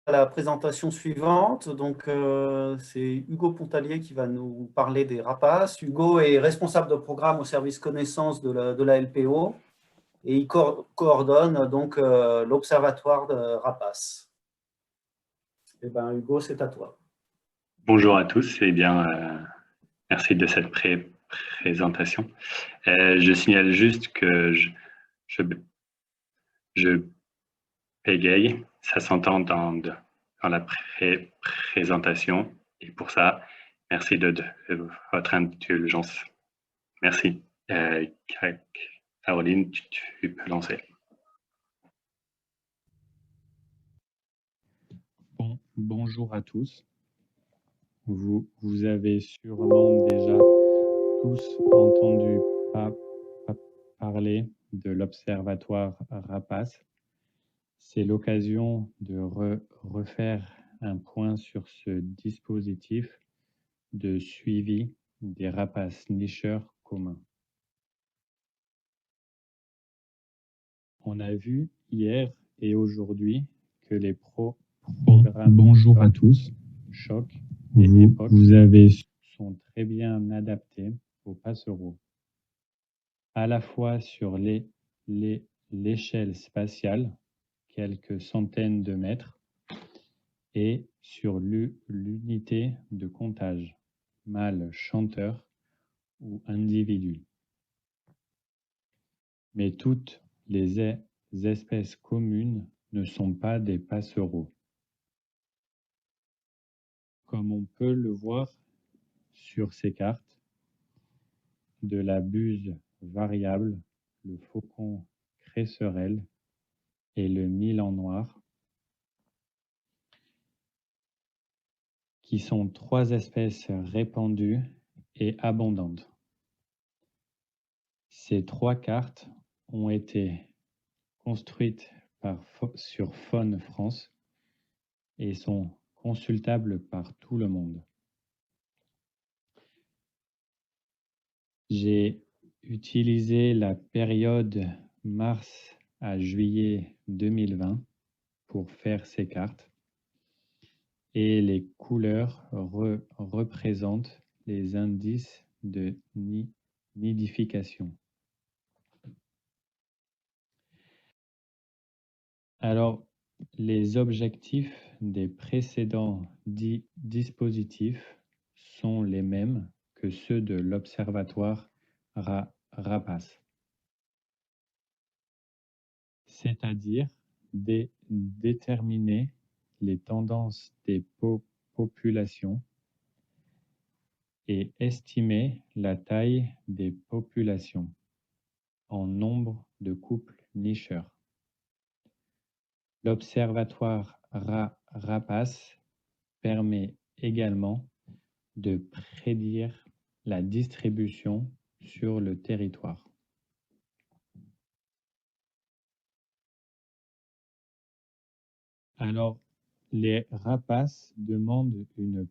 à la présentation suivante. Donc, c'est Hugo Pontalier qui va nous parler des rapaces. Hugo est responsable de programme au service connaissance de la LPO et il coordonne donc l'observatoire de rapaces. Eh ben, Hugo, c'est à toi. Bonjour à tous, et bien, merci de cette présentation. Je signale juste que je, je bégaye, ça s'entend dans la présentation, et pour ça, merci de votre indulgence. Merci. Caroline, tu peux lancer. Bonjour à tous. Vous avez sûrement déjà tous entendu parler de l'Observatoire Rapace. C'est l'occasion de refaire un point sur ce dispositif de suivi des rapaces nicheurs communs. On a vu hier et aujourd'hui que les programmes Bonjour à tous, Choc et Époque sont très bien adaptés aux passereaux, à la fois sur l'échelle spatiale, quelques centaines de mètres, et sur l'unité de comptage, mâle chanteur ou individu. Mais toutes les espèces communes ne sont pas des passereaux. Comme on peut le voir sur ces cartes, de la buse variable, le faucon cresserelle et le milan noir, qui sont trois espèces répandues et abondantes. Ces trois cartes ont été construites sur Faune France et sont consultables par tout le monde. J'ai utilisé la période mars à juillet 2020 pour faire ces cartes et les couleurs représentent les indices de nidification. Alors, les objectifs des précédents dispositifs sont les mêmes que ceux de l'Observatoire Rapace, c'est-à-dire déterminer les tendances des populations et estimer la taille des populations en nombre de couples nicheurs. L'Observatoire Rapace permet également de prédire la distribution sur le territoire. Alors, les rapaces demandent une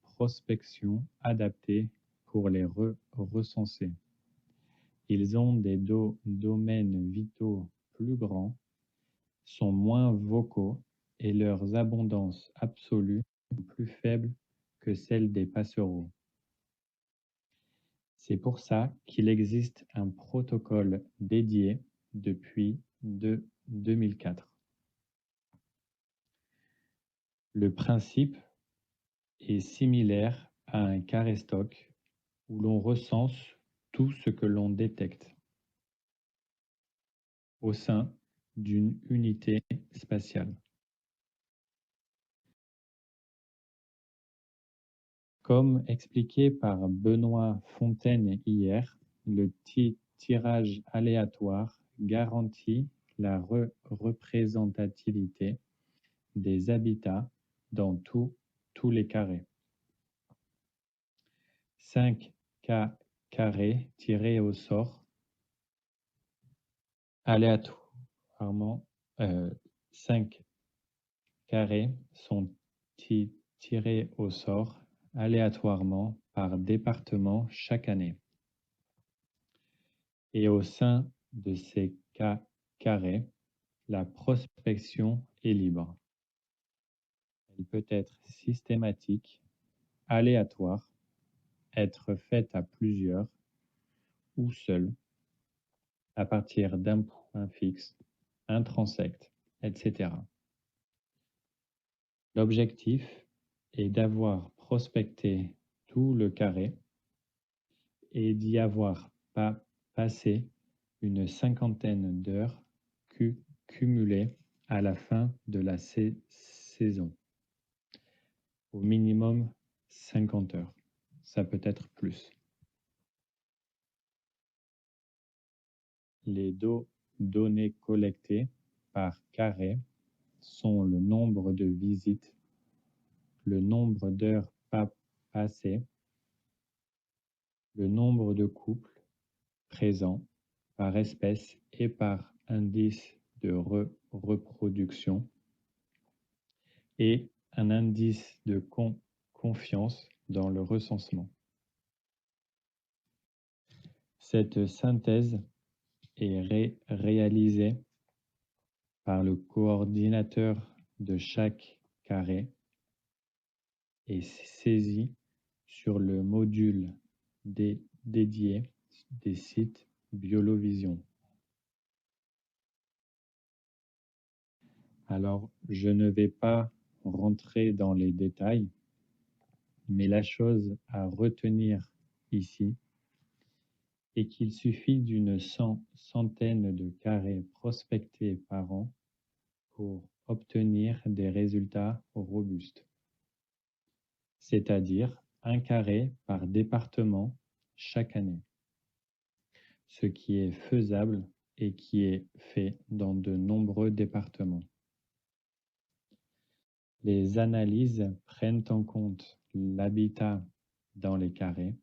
prospection adaptée pour les recenser. Ils ont des domaines vitaux plus grands, sont moins vocaux et leurs abondances absolues sont plus faibles que celles des passereaux. C'est pour ça qu'il existe un protocole dédié depuis 2004. Le principe est similaire à un carré stock où l'on recense tout ce que l'on détecte au sein d'une unité spatiale. Comme expliqué par Benoît Fontaine hier, le tirage aléatoire garantit la représentativité des habitats dans tous les carrés. 5 carrés tirés au sort aléatoirement, 5 carrés sont tirés au sort aléatoirement par département chaque année. Et au sein de ces carrés, la prospection est libre. Elle peut être systématique, aléatoire, être faite à plusieurs ou seule, à partir d'un point fixe, intrinsèque, etc. L'objectif est d'avoir prospecté tout le carré et d'y avoir passé une cinquantaine d'heures cumulées à la fin de la saison. Au minimum 50 heures. Ça peut être plus. Les données collectées par carré sont le nombre de visites, le nombre d'heures passées, le nombre de couples présents par espèce et par indice de reproduction et un indice de confiance dans le recensement. Cette synthèse est réalisée par le coordinateur de chaque carré et saisie sur le module dédié des sites Biolovision. Alors, je ne vais pas rentrer dans les détails, mais la chose à retenir ici est qu'il suffit d'une centaine de carrés prospectés par an pour obtenir des résultats robustes, c'est-à-dire un carré par département chaque année, ce qui est faisable et qui est fait dans de nombreux départements. Les analyses prennent en compte l'habitat dans les carrés,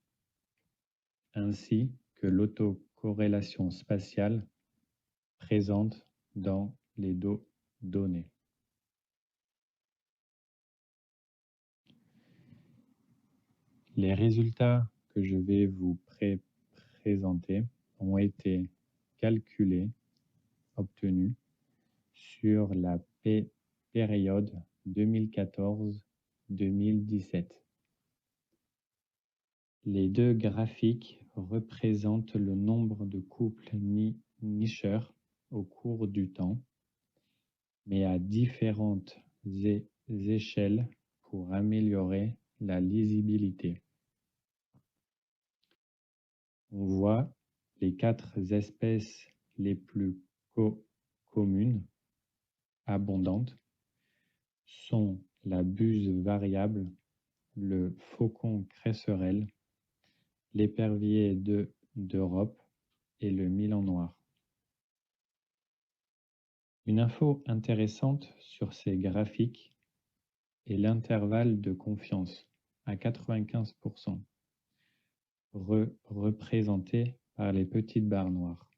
ainsi que l'autocorrélation spatiale présente dans les données. Les résultats que je vais vous présenter ont été calculés, obtenus sur la période 2014-2017. Les deux graphiques représentent le nombre de couples nicheurs au cours du temps, mais à différentes échelles pour améliorer la lisibilité. On voit les 4 espèces les plus communes, abondantes, sont la buse variable, le faucon cresserelle, l'épervier d'Europe et le milan noir. Une info intéressante sur ces graphiques est l'intervalle de confiance à 95%, représenté par les petites barres noires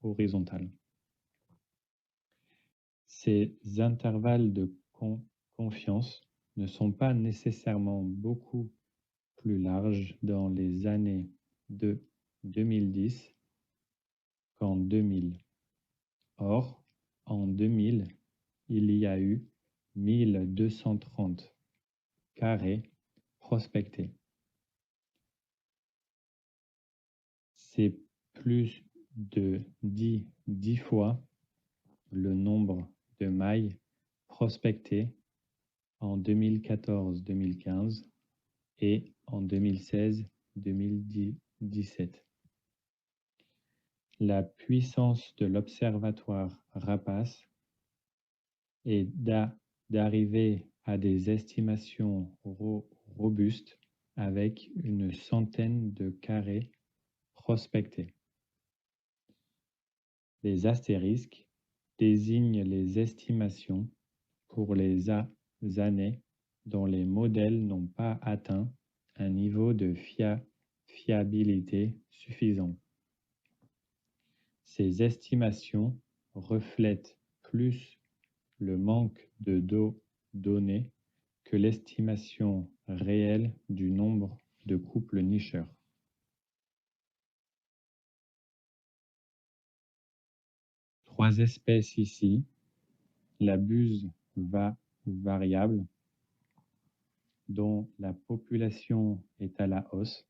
horizontales. Ces intervalles de confiance ne sont pas nécessairement beaucoup plus larges dans les années de 2010 qu'en 2000. Or, en 2000, il y a eu 1230 carrés prospectés. C'est plus de 10 fois le nombre de mailles prospectées en 2014-2015 et en 2016-2017. La puissance de l'observatoire Rapace est d'arriver à des estimations robustes avec une centaine de carrés prospectés. Les astérisques désignent les estimations pour les années dont les modèles n'ont pas atteint un niveau de fiabilité suffisant. Ces estimations reflètent plus le manque de données que l'estimation réelle du nombre de couples nicheurs. Trois espèces ici, la buse variables dont la population est à la hausse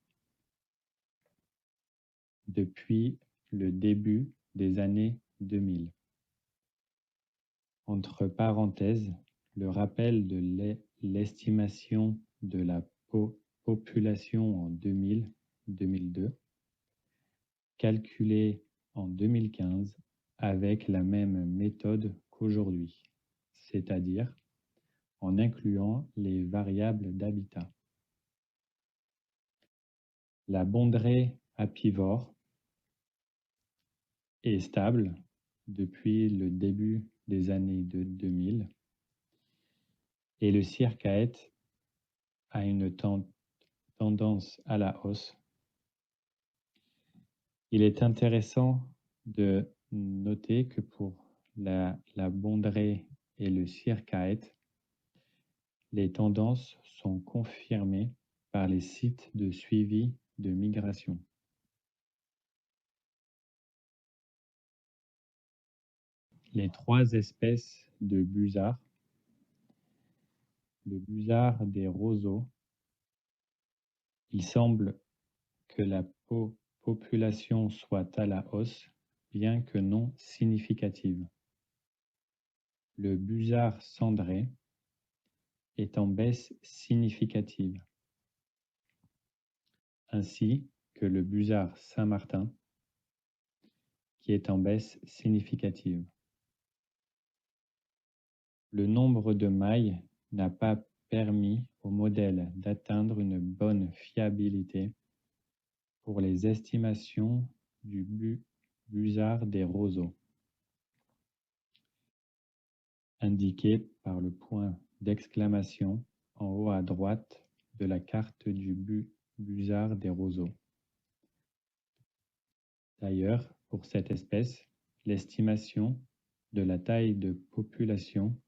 depuis le début des années 2000. Entre parenthèses, le rappel de l'estimation de la population en 2000-2002, calculée en 2015 avec la même méthode qu'aujourd'hui, c'est-à-dire en incluant les variables d'habitat. La bondrée apivore est stable depuis le début des années 2000 et le circaète a une tendance à la hausse. Il est intéressant de noter que pour la bondrée et le circaète, les tendances sont confirmées par les sites de suivi de migration. Les trois espèces de busards, le busard des roseaux, il semble que la population soit à la hausse, bien que non significative. Le busard cendré est en baisse significative, ainsi que le busard Saint-Martin, qui est en baisse significative. Le nombre de mailles n'a pas permis au modèle d'atteindre une bonne fiabilité pour les estimations du busard des roseaux, indiqué par le point d'exclamation en haut à droite de la carte du busard des roseaux. D'ailleurs, pour cette espèce, l'estimation de la taille de population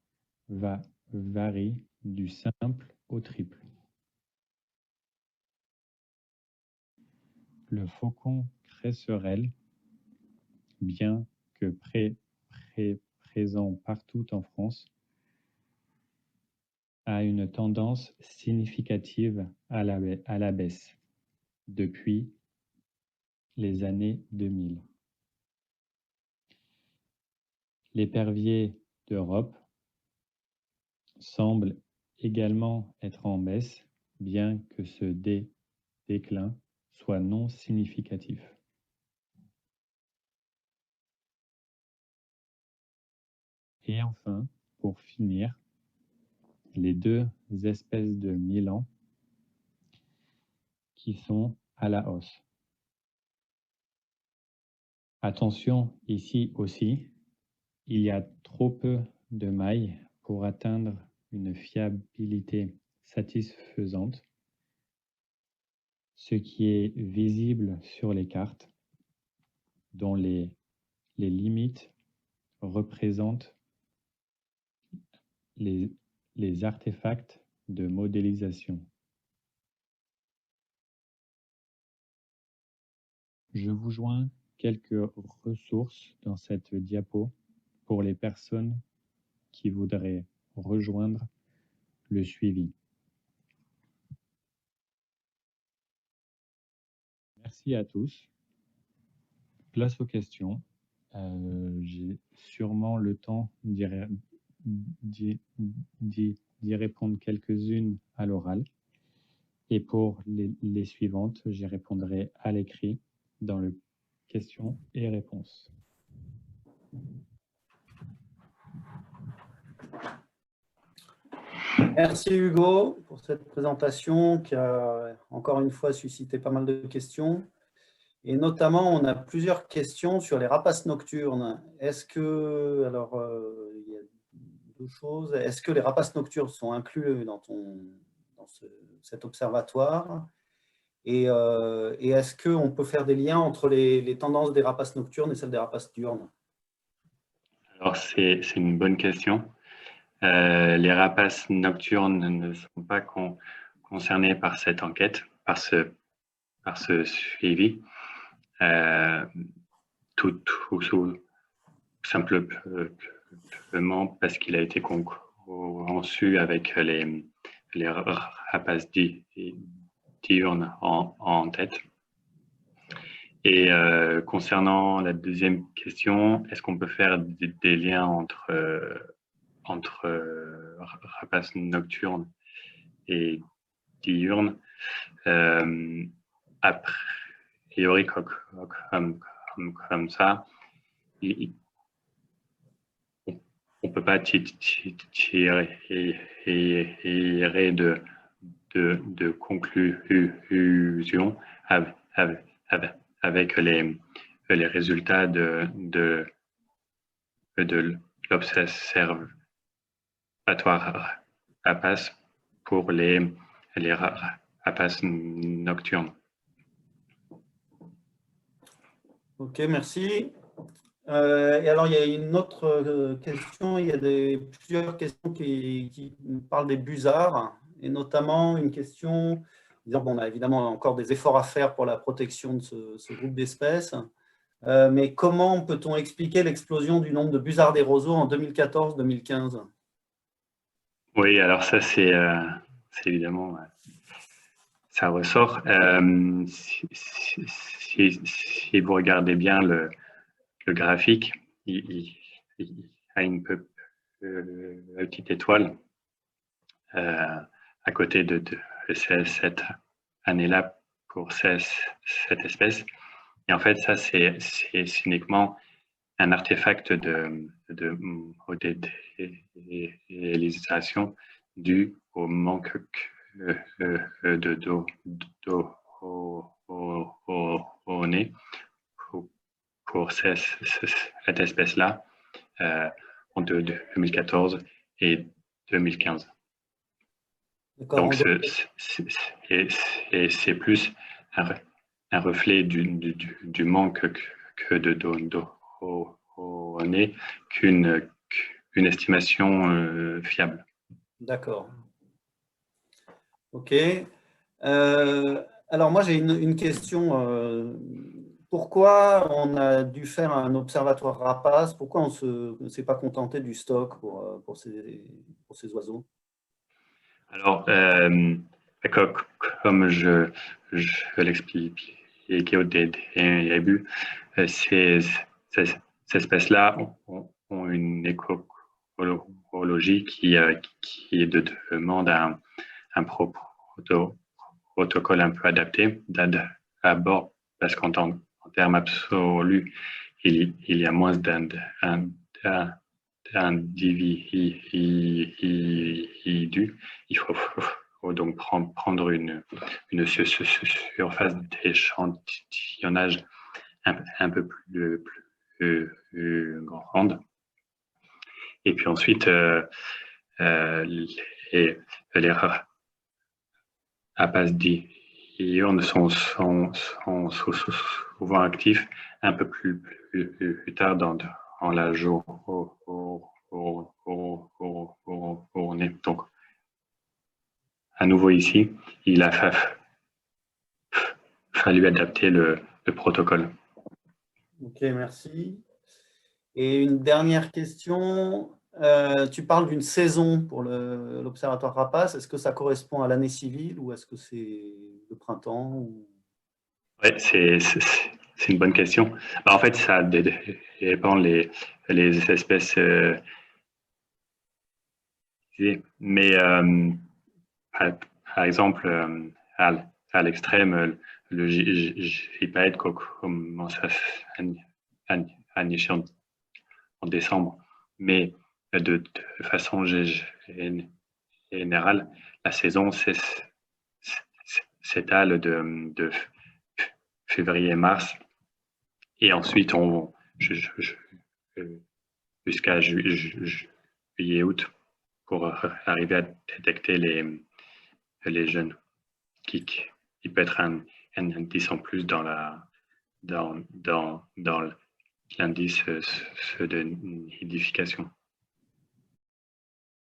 varie du simple au triple. Le faucon cresserelle, bien que présent partout en France, a une tendance significative à la baisse depuis les années 2000. L'épervier d'Europe semble également être en baisse, bien que ce déclin soit non significatif. Et enfin, pour finir, les deux espèces de Milan qui sont à la hausse. Attention ici aussi, il y a trop peu de mailles pour atteindre une fiabilité satisfaisante, ce qui est visible sur les cartes, dont les limites représentent les artefacts de modélisation. Je vous joins quelques ressources dans cette diapo pour les personnes qui voudraient rejoindre le suivi. Merci à tous. Place aux questions. J'ai sûrement le temps d'y répondre quelques-unes à l'oral. Et pour les suivantes, j'y répondrai à l'écrit dans le questions et réponses. Merci Hugo pour cette présentation qui a encore une fois suscité pas mal de questions. Et notamment, on a plusieurs questions sur les rapaces nocturnes. Est-ce que, alors, il y a deux choses. Est-ce que les rapaces nocturnes sont inclus dans cet observatoire? Et est-ce qu'on peut faire des liens entre les tendances des rapaces nocturnes et celles des rapaces diurnes? Alors, c'est une bonne question. Les rapaces nocturnes ne sont pas concernés par cette enquête, par ce suivi. Tout simplement parce qu'il a été reçus avec les rapaces diurnes en tête. Et concernant la deuxième question, est-ce qu'on peut faire des liens entre rapaces nocturnes et diurnes? A priori, comme ça, on ne peut pas tirer de conclusion avec les résultats de l'observatoire rapace pour les rapaces nocturnes. Ok, merci. Et alors, il y a une autre question. Il y a plusieurs questions qui parlent des busards, et notamment une question disant bon, on a évidemment encore des efforts à faire pour la protection de ce groupe d'espèces, mais comment peut-on expliquer l'explosion du nombre de busards des roseaux en 2014-2015? Oui, alors ça, c'est évidemment, ça ressort. Si vous regardez bien le graphique, il a une petite étoile à côté de cette année-là pour cette espèce. Et en fait, ça, c'est uniquement un artefact de modélisation dû au manque de données pour cette espèce-là en 2014 et 2015. Donc, c'est plus un reflet du manque que de données qu'une estimation fiable. D'accord. Ok. Alors moi, j'ai une question. Pourquoi on a dû faire un observatoire rapace? Pourquoi on ne s'est pas contenté du stock pour ces oiseaux? Alors, comme je l'expliquais au début, ces espèces-là ont une écologie qui demande un protocole un peu adapté. D'abord, parce qu'en termes absolus, il y a moins d'individus. Il faut donc prendre une surface d'échantillonnage un peu plus grande. Et puis ensuite, les rapaces diurnes sont souvent actifs un peu plus tard dans la journée. Donc, à nouveau ici, il a fallu adapter le protocole. Ok, merci. Et une dernière question. Tu parles d'une saison pour l'observatoire rapace. Est-ce que ça correspond à l'année civile ou est-ce que c'est le printemps Oui, c'est une bonne question. En fait, ça dépend les espèces. Mais par exemple, à l'extrême, le gypaète commence à nicher en décembre. Mais de façon générale, la saison s'étale de février-mars et ensuite jusqu'à juillet-août pour arriver à détecter les jeunes, qui peut être un indice en plus dans l'indice de nidification.